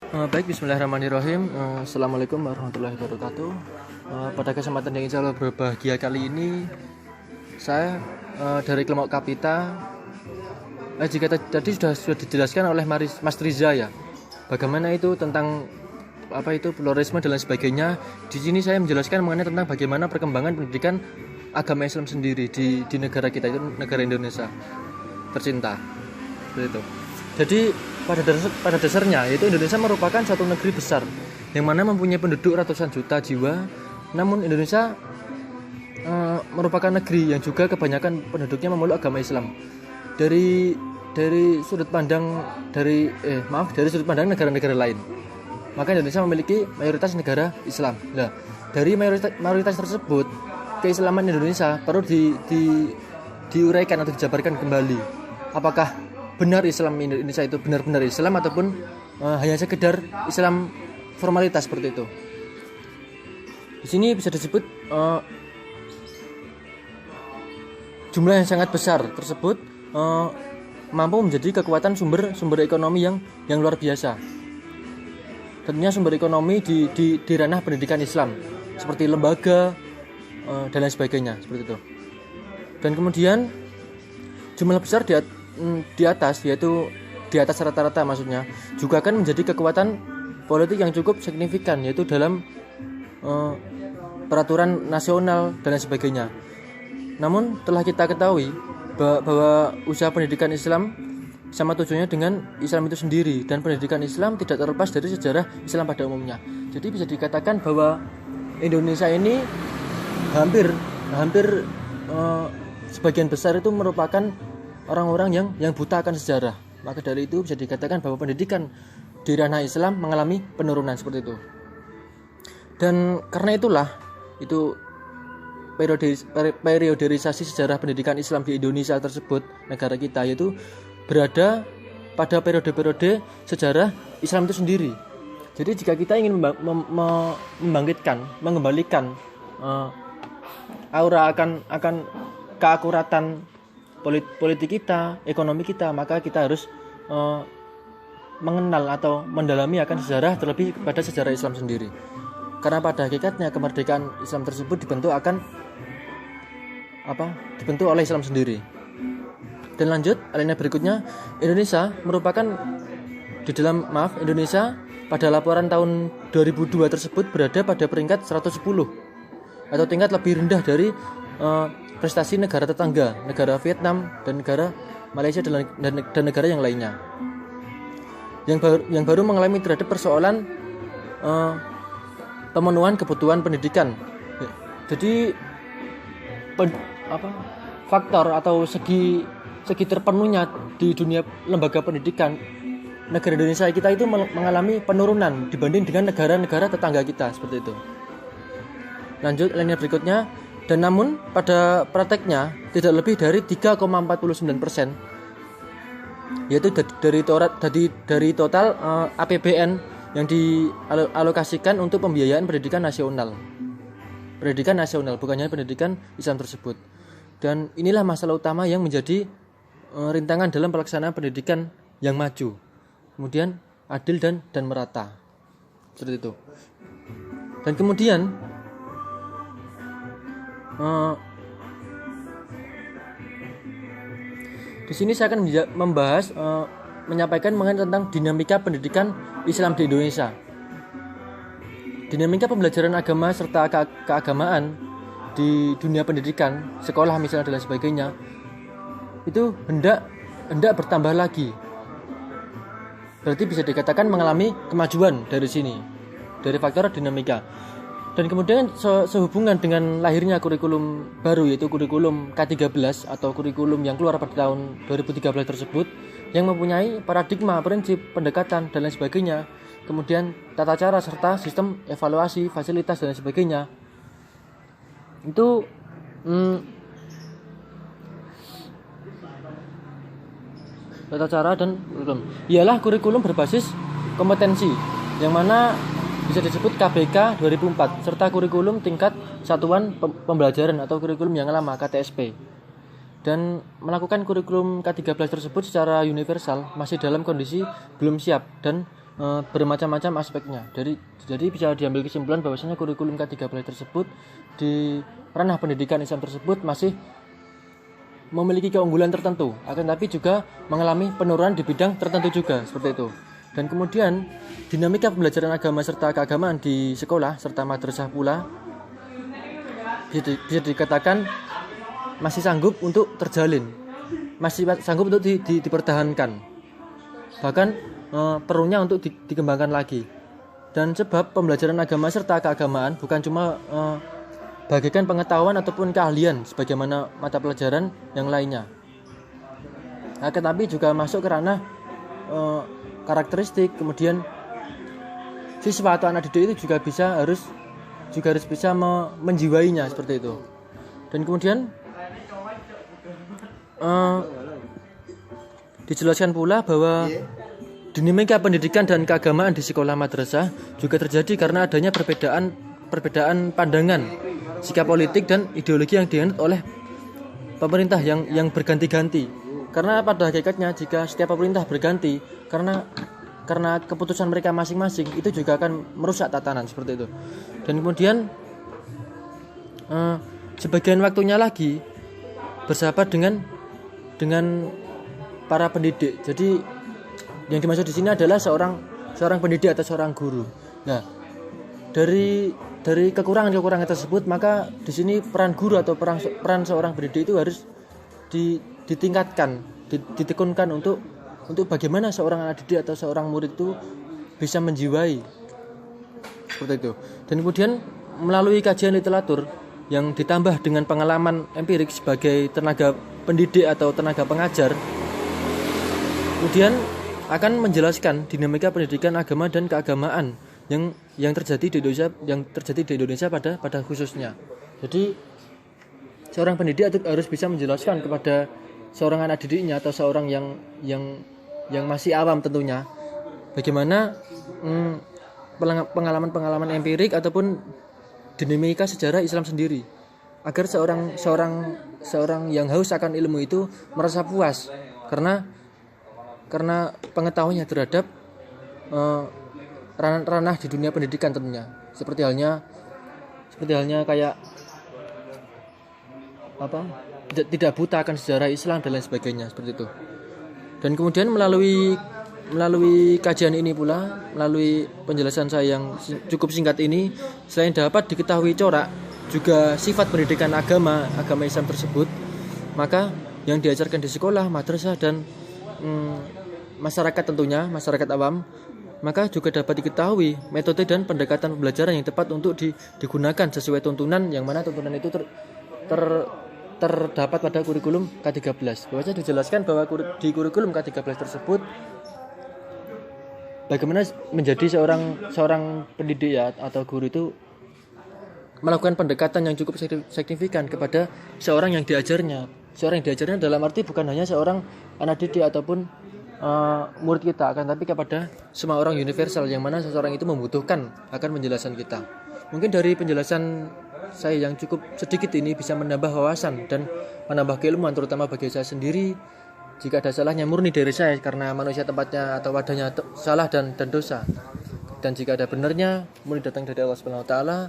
Baik, bismillahirrahmanirrahim. Assalamualaikum warahmatullahi wabarakatuh. Pada kesempatan yang insya Allah berbahagia kali ini, saya dari kelompok Kapita. Jika tadi sudah dijelaskan oleh Mas Riza ya, bagaimana itu tentang apa itu pluralisme dan lain sebagainya. Di sini saya menjelaskan mengenai tentang bagaimana perkembangan pendidikan agama Islam sendiri di negara kita, itu negara Indonesia tercinta. Seperti itu. Jadi pada dasarnya yaitu Indonesia merupakan satu negeri besar yang mana mempunyai penduduk ratusan juta jiwa. Namun Indonesia merupakan negeri yang juga kebanyakan penduduknya memeluk agama Islam. Dari sudut pandang dari sudut pandang negara-negara lain, maka Indonesia memiliki mayoritas negara Islam. Nah, dari mayoritas tersebut, keislaman Indonesia perlu diuraikan atau dijabarkan kembali. Apakah benar Islam Indonesia itu benar-benar Islam ataupun hanya sekedar Islam formalitas seperti itu. Di sini bisa disebut jumlah yang sangat besar tersebut mampu menjadi kekuatan sumber ekonomi yang luar biasa. Tentunya sumber ekonomi di ranah pendidikan Islam seperti lembaga dan lain sebagainya seperti itu. Dan kemudian jumlah besar di atas, yaitu di atas rata-rata maksudnya, juga akan menjadi kekuatan politik yang cukup signifikan, yaitu dalam peraturan nasional dan lain sebagainya. Namun telah kita ketahui bahwa usaha pendidikan Islam sama tujuannya dengan Islam itu sendiri, dan pendidikan Islam tidak terlepas dari sejarah Islam pada umumnya. Jadi bisa dikatakan bahwa Indonesia ini hampir sebagian besar itu merupakan orang-orang yang buta akan sejarah. Maka dari itu bisa dikatakan bahwa pendidikan di ranah Islam mengalami penurunan seperti itu. Dan karena itulah itu perioderisasi sejarah pendidikan Islam di Indonesia tersebut, negara kita, yaitu berada pada periode-periode sejarah Islam itu sendiri. Jadi jika kita ingin mengembalikan aura akan keakuratan politik kita, ekonomi kita, maka kita harus mengenal atau mendalami akan sejarah, terlebih pada sejarah Islam sendiri. Karena pada hakikatnya kemerdekaan Islam tersebut dibentuk oleh Islam sendiri. Dan lanjut, alinea berikutnya, Indonesia pada laporan tahun 2002 tersebut berada pada peringkat 110 atau tingkat lebih rendah dari prestasi negara tetangga, negara Vietnam dan negara Malaysia dan negara yang lainnya yang baru mengalami terhadap persoalan pemenuhan kebutuhan pendidikan. Jadi faktor atau segi terpenuhnya di dunia lembaga pendidikan, negara Indonesia kita itu mengalami penurunan dibanding dengan negara-negara tetangga kita seperti itu. Lanjut alinea berikutnya. Dan namun pada prakteknya tidak lebih dari 3,49%, yaitu dari total APBN yang dialokasikan untuk pembiayaan pendidikan nasional, bukan hanya pendidikan Islam tersebut. Dan inilah masalah utama yang menjadi rintangan dalam pelaksanaan pendidikan yang maju, kemudian adil dan merata seperti itu. Dan kemudian di sini saya akan menyampaikan mengenai tentang dinamika pendidikan Islam di Indonesia. Dinamika pembelajaran agama serta keagamaan di dunia pendidikan, sekolah misalnya dan lain sebagainya, itu hendak bertambah lagi. Berarti bisa dikatakan mengalami kemajuan dari sini, dari faktor dinamika. Dan kemudian sehubungan dengan lahirnya kurikulum baru, yaitu kurikulum K13 atau kurikulum yang keluar pada tahun 2013 tersebut, yang mempunyai paradigma, prinsip, pendekatan dan lain sebagainya, kemudian tata cara serta sistem evaluasi, fasilitas dan lain sebagainya. Itu tata cara dan kurikulum ialah kurikulum berbasis kompetensi, yang mana bisa disebut KBK 2004, serta kurikulum tingkat satuan pembelajaran atau kurikulum yang lama KTSP. Dan melakukan kurikulum K13 tersebut secara universal masih dalam kondisi belum siap dan bermacam-macam aspeknya. Jadi bisa diambil kesimpulan bahwasanya kurikulum K13 tersebut di ranah pendidikan Islam tersebut masih memiliki keunggulan tertentu, akan tapi juga mengalami penurunan di bidang tertentu juga seperti itu. Dan kemudian dinamika pembelajaran agama serta keagamaan di sekolah serta madrasah pula bisa dikatakan masih sanggup untuk terjalin, masih sanggup untuk dipertahankan, bahkan perlunya untuk dikembangkan lagi. Dan sebab pembelajaran agama serta keagamaan bukan cuma bagaikan pengetahuan ataupun keahlian sebagaimana mata pelajaran yang lainnya, tetapi juga masuk ke ranah karakteristik. Kemudian siswa atau anak didik itu juga harus bisa menjiwainya seperti itu. Dan kemudian dijelaskan pula bahwa dinamika pendidikan dan keagamaan di sekolah madrasah juga terjadi karena adanya perbedaan pandangan, sikap politik dan ideologi yang dianut oleh pemerintah yang berganti-ganti. Karena pada hakikatnya jika setiap pemerintah berganti karena keputusan mereka masing-masing, itu juga akan merusak tatanan seperti itu. Dan kemudian sebagian waktunya lagi bersahabat dengan para pendidik. Jadi yang dimaksud di sini adalah seorang pendidik atau seorang guru. Nah, dari kekurangan tersebut, maka di sini peran guru atau peran seorang pendidik itu harus ditingkatkan, ditekunkan untuk bagaimana seorang anak didik atau seorang murid itu bisa menjiwai seperti itu. Dan kemudian melalui kajian literatur yang ditambah dengan pengalaman empirik sebagai tenaga pendidik atau tenaga pengajar, kemudian akan menjelaskan dinamika pendidikan agama dan keagamaan yang terjadi di Indonesia pada khususnya. Jadi seorang pendidik harus bisa menjelaskan kepada seorang anak didiknya atau seorang yang masih awam tentunya bagaimana pengalaman empirik ataupun dinamika sejarah Islam sendiri, agar seorang yang haus akan ilmu itu merasa puas karena pengetahuannya terhadap ranah di dunia pendidikan tentunya. Seperti halnya kayak tidak buta akan sejarah Islam dan lain sebagainya seperti itu. Dan kemudian melalui kajian ini pula, melalui penjelasan saya yang cukup singkat ini, selain dapat diketahui corak juga sifat pendidikan agama Islam tersebut, maka yang diajarkan di sekolah, madrasah dan masyarakat tentunya, masyarakat awam, maka juga dapat diketahui metode dan pendekatan pembelajaran yang tepat untuk digunakan sesuai tuntunan, yang mana tuntunan itu terdapat pada kurikulum K13. Bahwasanya dijelaskan bahwa di kurikulum K13 tersebut bagaimana menjadi seorang pendidik atau guru itu melakukan pendekatan yang cukup signifikan kepada seorang yang diajarnya. Seorang yang diajarnya dalam arti bukan hanya seorang anak didik ataupun murid kita, akan tapi kepada semua orang universal, yang mana seseorang itu membutuhkan akan penjelasan kita. Mungkin dari penjelasan saya yang cukup sedikit ini bisa menambah wawasan dan menambah keilmuan, terutama bagi saya sendiri. Jika ada salahnya murni dari saya, karena manusia tempatnya atau wadahnya salah dan dosa. Dan jika ada benarnya murni datang dari Allah Subhanahu wa taala.